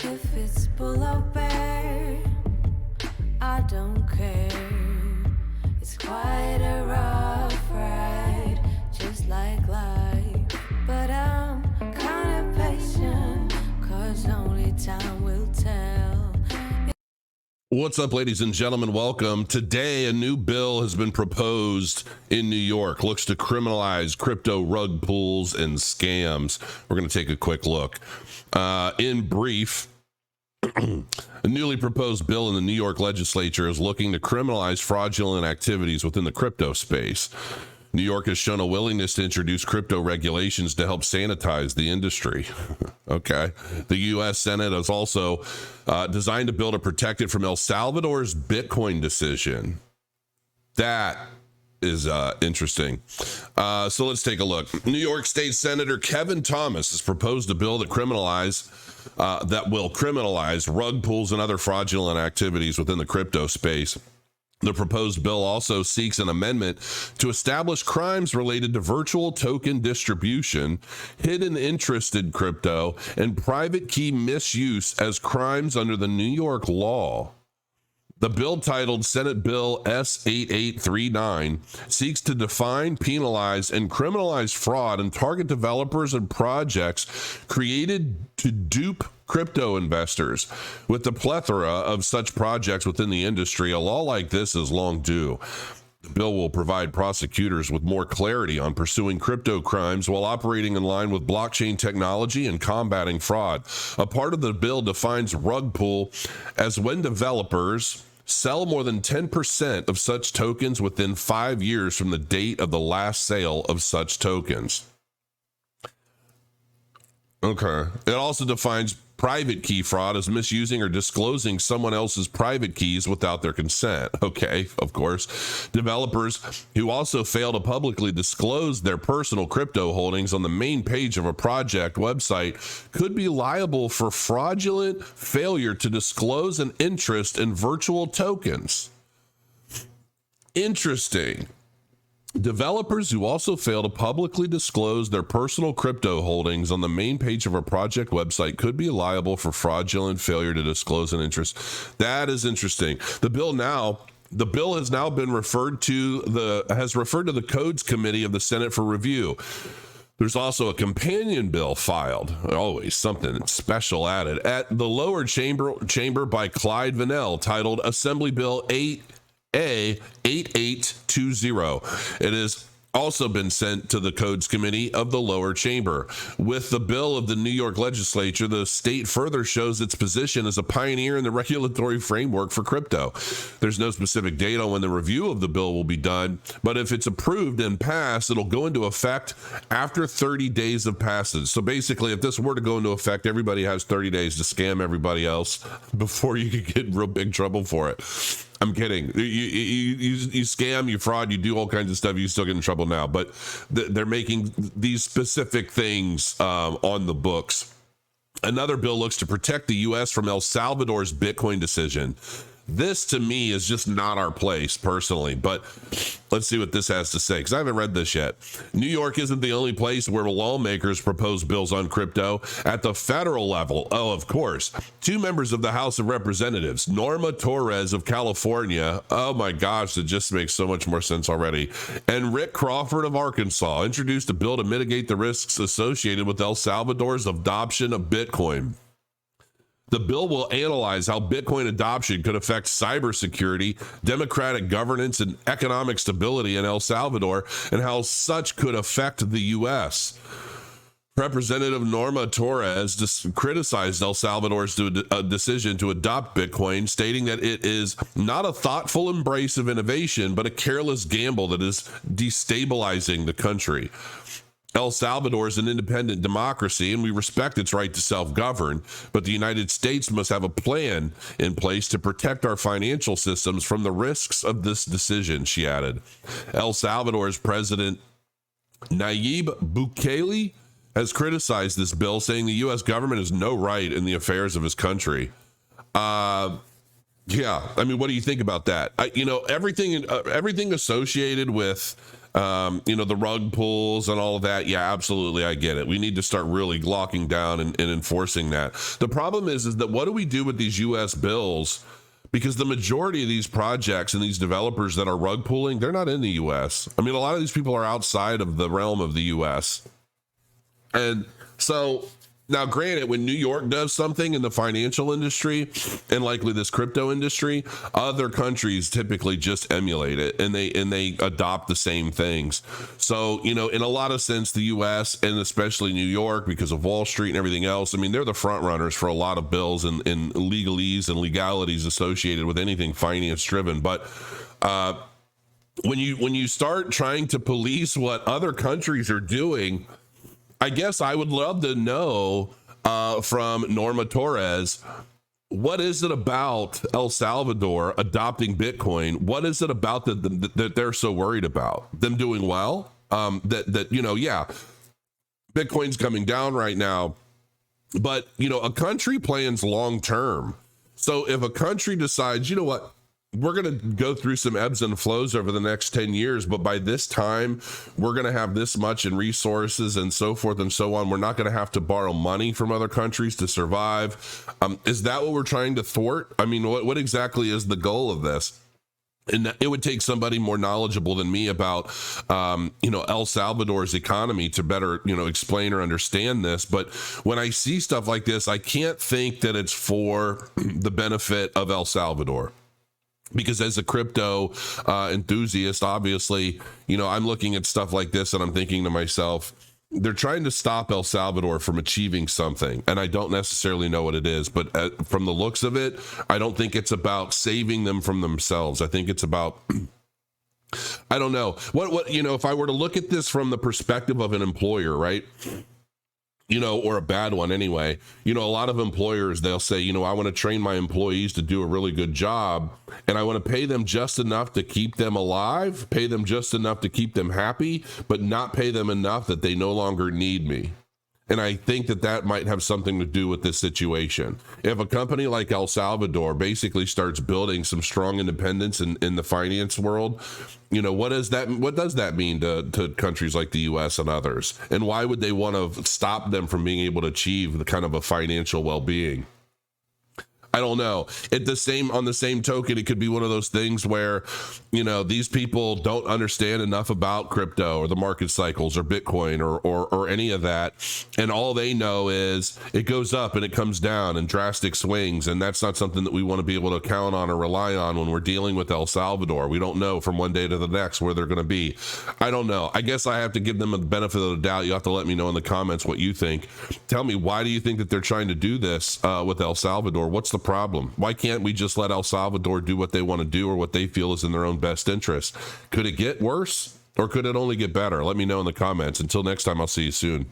if it's bull or bear, I don't care. It's quite a rough ride, just like life. But I'm kinda patient, 'cause only time will tell. What's up, ladies and gentlemen? Welcome. Today, a new bill has been proposed in New York, looks to criminalize crypto rug pulls and scams. We're going to take a quick look. In brief, a newly proposed bill in the New York legislature is looking to criminalize fraudulent activities within the crypto space. New York has shown a willingness to introduce crypto regulations to help sanitize the industry. Okay. The U.S. Senate has also designed a bill to protect it from El Salvador's Bitcoin decision. That is interesting. So let's take a look. New York State Senator Kevin Thomas has proposed a bill that will criminalize rug pulls and other fraudulent activities within the crypto space. The proposed bill also seeks an amendment to establish crimes related to virtual token distribution, hidden interest in crypto, and private key misuse as crimes under the New York law. The bill, titled Senate Bill S8839, seeks to define, penalize, and criminalize fraud and target developers and projects created to dupe crypto investors. With the plethora of such projects within the industry, a law like this is long due. The bill will provide prosecutors with more clarity on pursuing crypto crimes while operating in line with blockchain technology and combating fraud. A part of the bill defines rug pull as when developers sell more than 10% of such tokens within 5 years from the date of the last sale of such tokens. Okay. It also defines private key fraud as misusing or disclosing someone else's private keys without their consent. Okay, of course. Developers who also fail to publicly disclose their personal crypto holdings on the main page of a project website could be liable for fraudulent failure to disclose an interest in virtual tokens. Interesting. Developers who also fail to publicly disclose their personal crypto holdings on the main page of a project website could be liable for fraudulent failure to disclose an interest. That is interesting. The bill has now been referred to the Codes Committee of the Senate for review. There's also a companion bill filed, always something special added, at the lower chamber by Clyde Vannell, titled Assembly Bill A8820. It has also been sent to the Codes Committee of the lower chamber. With the bill of the New York legislature, the state further shows its position as a pioneer in the regulatory framework for crypto. There's no specific date on when the review of the bill will be done, but if it's approved and passed, it'll go into effect after 30 days of passage. So basically, if this were to go into effect, everybody has 30 days to scam everybody else before you could get in real big trouble for it. I'm kidding. You scam, you fraud, you do all kinds of stuff. You still get in trouble now. But they're making these specific things on the books. Another bill looks to protect the U.S. from El Salvador's Bitcoin decision. This, to me, is just not our place, personally. But let's see what this has to say, because I haven't read this yet. New York isn't the only place where lawmakers propose bills on crypto. At the federal level, of course, 2 members of the House of Representatives, Norma Torres of California, oh my gosh, it just makes so much more sense already, and Rick Crawford of Arkansas, introduced a bill to mitigate the risks associated with El Salvador's adoption of Bitcoin. The bill will analyze how Bitcoin adoption could affect cybersecurity, democratic governance, and economic stability in El Salvador, and how such could affect the U.S. Representative Norma Torres criticized El Salvador's decision to adopt Bitcoin, stating that it is not a thoughtful embrace of innovation, but a careless gamble that is destabilizing the country. El Salvador is an independent democracy, and we respect its right to self-govern, but the United States must have a plan in place to protect our financial systems from the risks of this decision, she added. El Salvador's President Nayib Bukele has criticized this bill, saying the U.S. government has no right in the affairs of his country. Yeah, I mean, what do you think about that? Everything associated with The rug pulls and all of that. Yeah, absolutely. I get it. We need to start really locking down and enforcing that. The problem is that what do we do with these U.S. bills? Because the majority of these projects and these developers that are rug pulling, they're not in the U.S. I mean, a lot of these people are outside of the realm of the U.S. And so now, granted, when New York does something in the financial industry and likely this crypto industry, other countries typically just emulate it and they adopt the same things. So, in a lot of sense, the U.S. and especially New York, because of Wall Street and everything else, I mean, they're the front runners for a lot of bills and legalese and legalities associated with anything finance driven. But when you start trying to police what other countries are doing, I guess I would love to know from Norma Torres, what is it about El Salvador adopting Bitcoin? What is it about that they're so worried about? Them doing well? Bitcoin's coming down right now, but, a country plans long term. So if a country decides, you know what, we're going to go through some ebbs and flows over the next 10 years, but by this time, we're going to have this much in resources and so forth and so on. We're not going to have to borrow money from other countries to survive. Is that what we're trying to thwart? I mean, what exactly is the goal of this? And it would take somebody more knowledgeable than me about, El Salvador's economy to better, explain or understand this. But when I see stuff like this, I can't think that it's for the benefit of El Salvador. Because as a crypto enthusiast, obviously, I'm looking at stuff like this and I'm thinking to myself, they're trying to stop El Salvador from achieving something. And I don't necessarily know what it is. But from the looks of it, I don't think it's about saving them from themselves. I think it's about, I don't know. If I were to look at this from the perspective of an employer, right? Or a bad one anyway. A lot of employers, they'll say, I want to train my employees to do a really good job, and I want to pay them just enough to keep them alive, pay them just enough to keep them happy, but not pay them enough that they no longer need me. And I think that might have something to do with this situation. If a company like El Salvador basically starts building some strong independence in the finance world, what does that mean to countries like the U.S. and others? And why would they want to stop them from being able to achieve the kind of a financial well-being? I don't know. On the same token, it could be one of those things where, these people don't understand enough about crypto or the market cycles or Bitcoin or any of that. And all they know is it goes up and it comes down in drastic swings. And that's not something that we want to be able to count on or rely on when we're dealing with El Salvador. We don't know from one day to the next where they're going to be. I don't know. I guess I have to give them the benefit of the doubt. You have to let me know in the comments what you think. Tell me, why do you think that they're trying to do this with El Salvador? What's the problem? Why can't we just let El Salvador do what they want to do or what they feel is in their own best interest? Could it get worse or could it only get better? Let me know in the comments. Until next time, I'll see you soon.